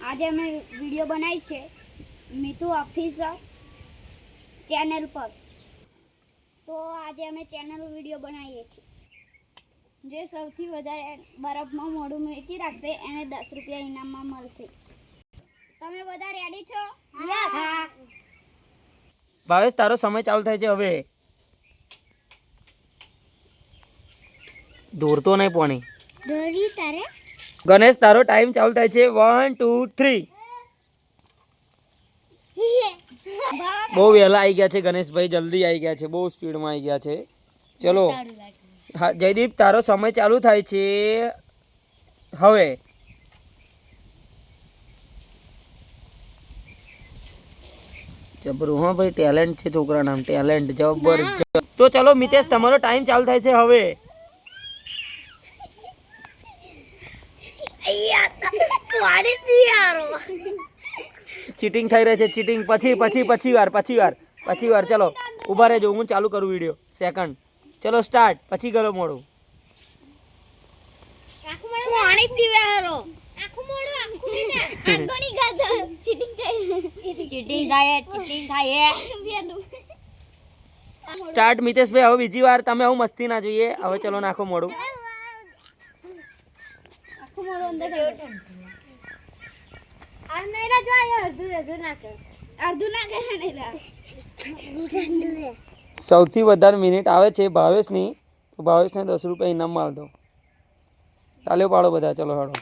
આજે અમે વિડીયો બનાવી છે મિતુ ઓફિસર ચેનલ પર। તો આજે અમે ચેનલ વિડીયો બનાવીએ છીએ। જે સૌથી વધારે બરફમાં મોઢું મૂકી રાખશે એને 10 રૂપિયા ઇનામમાં મળશે। તમે બધા રેડી છો? હા। ભાવેશ તારો સમય ચાલુ થાય છે હવે। દોરતો નહીં પાણી। દોરી તારે ગણેશ તારો ટાઈમ ચાલુ થાય છે 1 2 3। બહુ વહેલા આવી ગયા છે ગણેશભાઈ, જલ્દી આવી ગયા છે, બહુ સ્પીડમાં આવી ગયા છે। ચલો હા જયદીપ તારો સમય ચાલુ થાય છે હવે। જબરું હા ભાઈ, ટેલેન્ટ છે છોકરા નામ, ટેલેન્ટ જબરજસ્ત। તો ચલો મિતેશ તમારો ટાઈમ ચાલુ થાય છે હવે। ચીટિંગ થઈ રહી છે, ચીટિંગ પછી વાર ચલો ઊભા રહેજો, હું ચાલુ કરું વિડીયો સેકન્ડ। ચલો સ્ટાર્ટ, પછી કરો મોડું। પાણી પીવે હારો આખું મોઢું આખું આખોની ગાધ ચીટિંગ થાય સ્ટાર્ટ મિતેશભાઈ, હવે બીજી વાર તમે આવું મસ્તી ના જોઈએ। હવે ચલો નાખો મોડું। આખું મોઢું અંદર આ નૈરા જો અડધું નાખે નૈરા। સૌથી વધારે મિનિટ આવે છે ભાવેશની, તો ભાવેશને 10 રૂપિયા ઇનામ આલ દો। તાલીઓ પાડો બધા, ચલો હાડો।